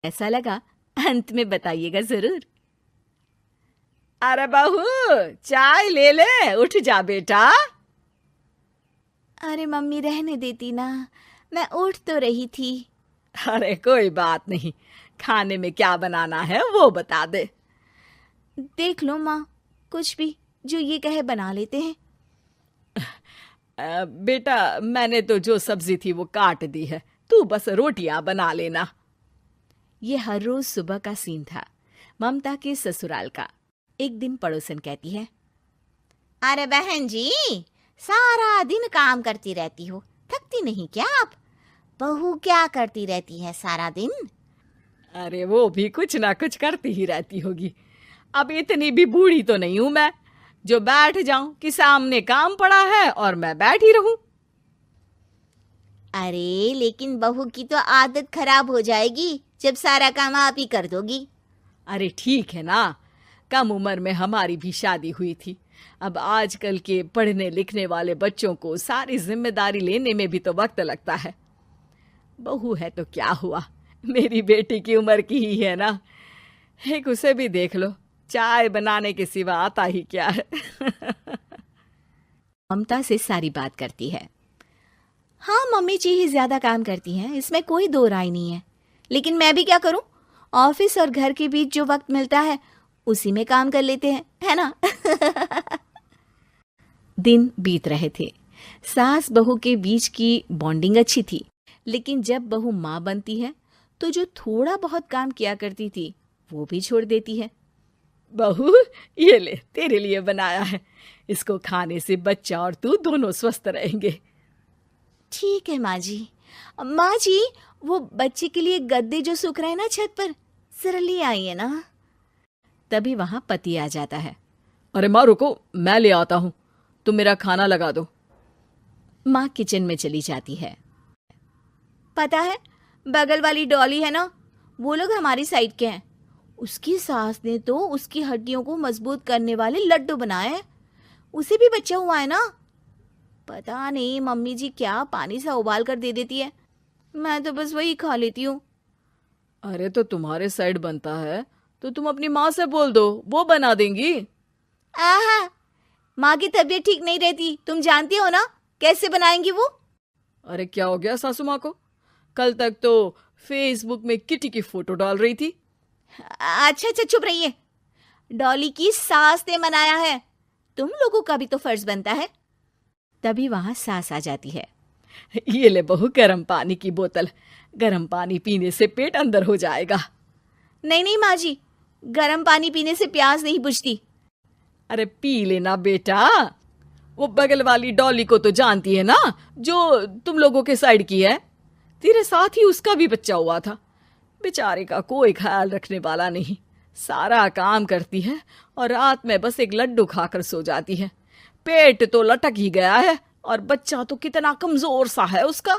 ऐसा लगा अंत में बताइएगा जरूर। अरे बहू, चाय ले ले, उठ जा बेटा। अरे मम्मी रहने देती ना, मैं उठ तो रही थी। अरे कोई बात नहीं, खाने में क्या बनाना है वो बता दे। देख लो माँ, कुछ भी जो ये कहे बना लेते हैं। बेटा मैंने तो जो सब्जी थी वो काट दी है, तू बस रोटियां बना लेना। ये हर रोज सुबह का सीन था ममता के ससुराल का। एक दिन पड़ोसन कहती है, अरे बहन जी, सारा दिन काम करती रहती हो, थकती नहीं क्या आप? बहू क्या करती रहती है सारा दिन? अरे वो भी कुछ ना कुछ करती ही रहती होगी। अब इतनी भी बूढ़ी तो नहीं हूं मैं जो बैठ जाऊं कि सामने काम पड़ा है और मैं बैठ ही रहूं। अरे लेकिन बहू की तो आदत खराब हो जाएगी जब सारा काम आप ही कर दोगी। अरे ठीक है ना, कम उम्र में हमारी भी शादी हुई थी। अब आजकल के पढ़ने लिखने वाले बच्चों को सारी जिम्मेदारी लेने में भी तो वक्त लगता है। बहू है तो क्या हुआ, मेरी बेटी की उम्र की ही है ना। एक उसे भी देख लो, चाय बनाने के सिवा आता ही क्या है। ममता से सारी बात करती है। हाँ मम्मी जी ही ज्यादा काम करती हैं, इसमें कोई दो राय नहीं है। लेकिन मैं भी क्या करूं, ऑफिस और घर के बीच जो वक्त मिलता है उसी में काम कर लेते हैं, है ना? दिन बीत रहे थे। सास बहू के बीच की बॉन्डिंग अच्छी थी, लेकिन जब बहू माँ बनती है तो जो थोड़ा बहुत काम किया करती थी वो भी छोड़ देती है। बहू ये ले, तेरे लिए बनाया है, इसको खाने से बच्चा और तू दोनों स्वस्थ रहेंगे। ठीक है माँ जी। माँ जी, वो बच्चे के लिए गद्दे जो सूख रहे हैं ना छत पर, जरा ले आइए ना। तभी वहां पति आ जाता है। अरे माँ रुको, मैं ले आता हूँ, तुम मेरा खाना लगा दो। माँ किचन में चली जाती है। पता है, बगल वाली डॉली है ना, वो लोग हमारी साइड के हैं। उसकी सास ने तो उसकी हड्डियों को मजबूत करने वाले लड्डू बनाए हैं। उसे भी बच्चा हुआ है ना। पता नहीं मम्मी जी क्या पानी सा उबाल कर दे देती है, मैं तो बस वही खा लेती हूँ। अरे तो तुम्हारे साइड बनता है तो तुम अपनी माँ से बोल दो, वो बना देंगी। आहा, माँ की तबीयत ठीक नहीं रहती, तुम जानती हो ना, कैसे बनाएंगी वो? अरे क्या हो गया सासू माँ को, कल तक तो फेसबुक में किटी की फोटो डाल रही थी। अच्छा अच्छा चुप रहिए। डॉली की सास ने मनाया है, तुम लोगों का भी तो फर्ज बनता है। तभी वहां सास आ जाती है। ये ले बहू गर्म पानी की बोतल, गर्म पानी पीने से पेट अंदर हो जाएगा। नहीं नहीं माँ जी, गर्म पानी पीने से प्यास नहीं बुझती। अरे पी लेना बेटा, वो बगल वाली डॉली को तो जानती है ना, जो तुम लोगों के साइड की है। तेरे साथ ही उसका भी बच्चा हुआ था। बेचारे का कोई ख्याल रखने वाला नहीं, सारा काम करती है और रात में बस एक लड्डू खाकर सो जाती है। पेट तो लटक ही गया है और बच्चा तो कितना कमजोर सा है उसका।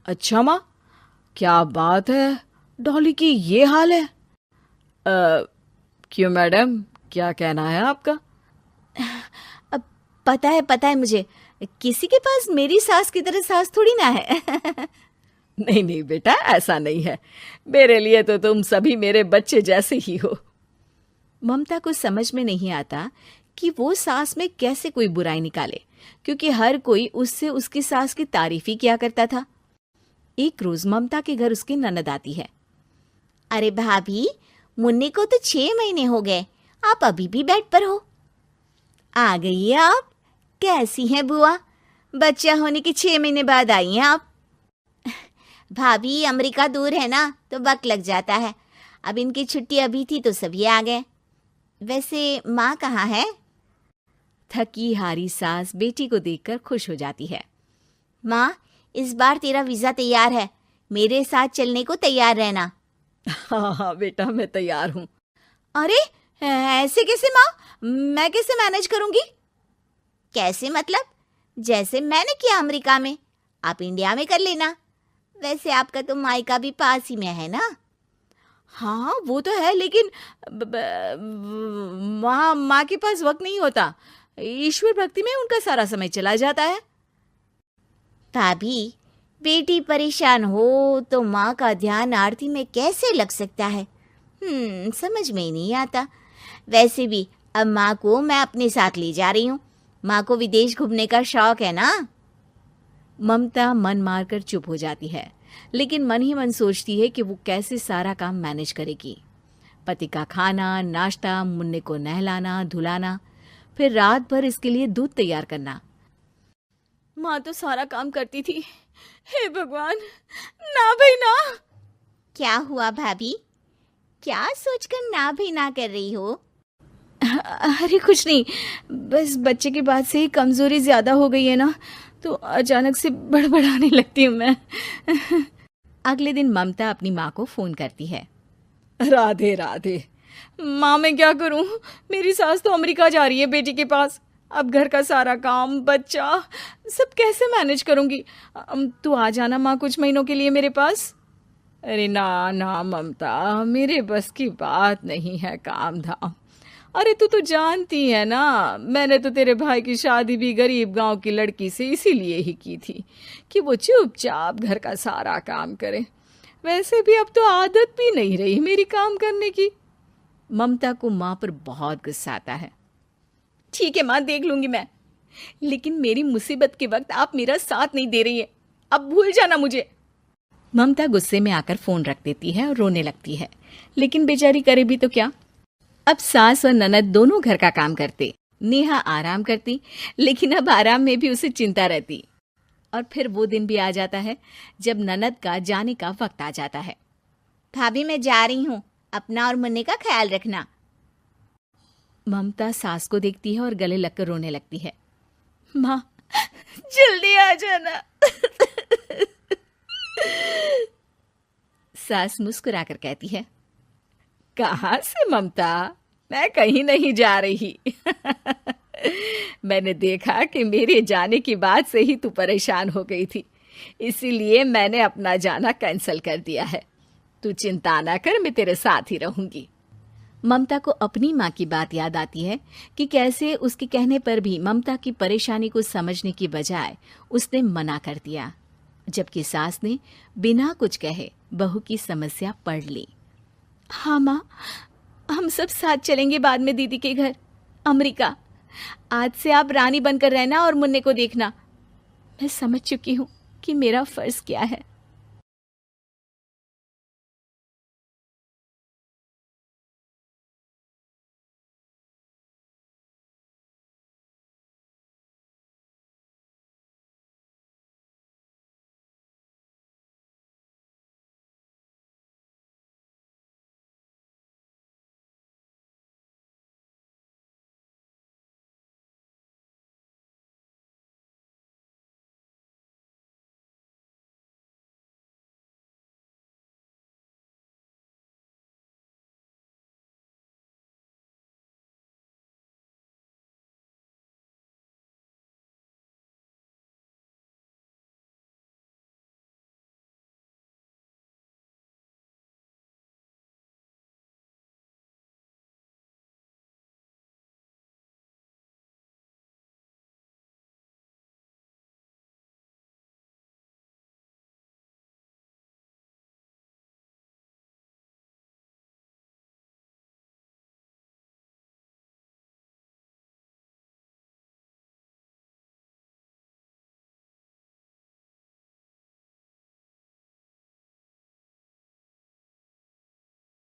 अच्छा माँ, क्या बात है, डॉली की ये हाल है? क्यों मैडम, क्या कहना है आपका? अब पता है मुझे, किसी के पास मेरी सास की तरह सास थोड़ी ना है। नहीं नहीं बेटा, ऐसा नहीं है, मेरे लिए तो तुम सभी मेरे बच्चे जैसे ही हो। ममता को समझ में नहीं आता कि वो सास में कैसे कोई बुराई निकाले, क्योंकि हर कोई उससे उसकी सास की तारीफ ही किया करता था। एक रोज ममता के घर उसकी ननद आती है। अरे भाभी, मुन्नी को तो 6 महीने हो गए, आप अभी भी बेड पर हो। आ गई है आप? कैसी हैं बुआ? बच्चा होने के 6 महीने बाद आई हैं आप? भाभी अमेरिका दूर है ना, तो वक्त लग जाता है। अब इनकी छुट्टी अभी थी तो सभी आ गए। वैसे माँ कहाँ है? थकी हारी सास बेटी को देखकर खुश हो जाती है। माँ, इस बार तेरा वीजा तैयार है, मेरे साथ चलने को तैयार रहना। हाँ हाँ बेटा, मैं तैयार हूँ। अरे ऐसे कैसे माँ, मैं कैसे मैनेज करूंगी? कैसे मतलब? जैसे मैंने किया अमेरिका में, आप इंडिया में कर लेना। वैसे आपका तो मायका भी पास ही में है ना? हाँ वो तो है, लेकिन वहाँ माँ के पास वक्त नहीं होता, ईश्वर भक्ति में उनका सारा समय चला जाता है। भाभी, बेटी परेशान हो तो माँ का ध्यान आरती में कैसे लग सकता है? समझ में ही नहीं आता। वैसे भी अब माँ को मैं अपने साथ ले जा रही हूँ। माँ को विदेश घूमने का शौक है ना। ममता मन मारकर चुप हो जाती है, लेकिन मन ही मन सोचती है कि वो कैसे सारा काम मैनेज करेगी। पति का खाना, नाश्ता, मुन्ने को नहलाना, धुलाना, फिर रात भर इसके लिए दूध तैयार करना। माँ तो सारा काम करती थी। हे भगवान, ना भाई ना। क्या हुआ भाभी? क्या सोचकर ना भी ना कर रही हो? अरे कुछ नहीं, बस बच्चे के बाद से ही कमजोरी ज्यादा हो गई है ना, तो अचानक से बड़बड़ाने लगती हूँ मैं। अगले दिन ममता अपनी माँ को फोन करती है। राधे राधे। माँ मैं क्या करूँ, मेरी सास तो अमेरिका जा रही है बेटी के पास। अब घर का सारा काम, बच्चा, सब कैसे मैनेज करूँगी। तू आ जाना माँ कुछ महीनों के लिए मेरे पास। अरे ना ना ममता, मेरे बस की बात नहीं है काम धाम। अरे तू तो जानती है ना, मैंने तो तेरे भाई की शादी भी गरीब गांव की लड़की से इसीलिए ही की थी कि वो चुपचाप घर का सारा काम करे। वैसे भी अब तो आदत भी नहीं रही मेरी काम करने की। ममता को माँ पर बहुत गुस्सा आता है। ठीक है माँ, देख लूंगी मैं, लेकिन मेरी मुसीबत के वक्त आप मेरा साथ नहीं दे रही है। अब भूल जाना मुझे। ममता गुस्से में आकर फोन रख देती है और रोने लगती है, लेकिन बेचारी करे भी तो क्या। अब सास और ननद दोनों घर का काम करते, नेहा आराम करती, लेकिन अब आराम में भी उसे चिंता रहती। और फिर वो दिन भी आ जाता है जब ननद का जाने का वक्त आ जाता है। भाभी मैं जा रही हूँ, अपना और मुन्ने का ख्याल रखना। ममता सास को देखती है और गले लगकर रोने लगती है। माँ जल्दी आ जाना। सास मुस्कुराकर कहती है, कहाँ से ममता, मैं कहीं नहीं जा रही। मैंने देखा कि मेरे जाने की बात से ही तू परेशान हो गई थी, इसीलिए मैंने अपना जाना कैंसिल कर दिया है। तू चिंता ना कर, मैं तेरे साथ ही रहूंगी। ममता को अपनी माँ की बात याद आती है कि कैसे उसके कहने पर भी ममता की परेशानी को समझने की बजाय उसने मना कर दिया, जबकि सास ने बिना कुछ कहे बहू की समस्या पढ़ ली। हाँ माँ, हम सब साथ चलेंगे बाद में दीदी के घर अमेरिका। आज से आप रानी बनकर रहना और मुन्ने को देखना। मैं समझ चुकी हूँ कि मेरा फर्ज क्या है।